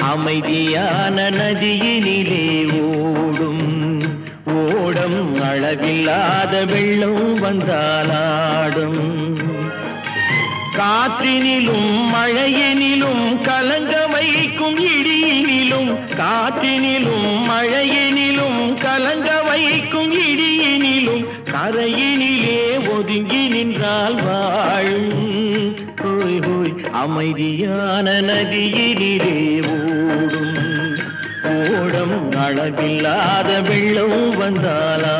அமைதியான நதியினிலே ஓடும் ஓடம் அளவில்லாத வெள்ளம் வந்தாலாடும் காற்றினிலும் மழையினிலும் கலங்க வைக்கும் இடியினிலும் காற்றினிலும் மழையினிலும் கலங்க வைக்கும் இடியினிலும் கரையினிலே ஒதுங்கி நின்றால் வாழும் ஹோய் ஹோய் அமைதியான நதியினிலே ஓடும் ஓடம் அளவில்லாத வெள்ளம் வந்தாலா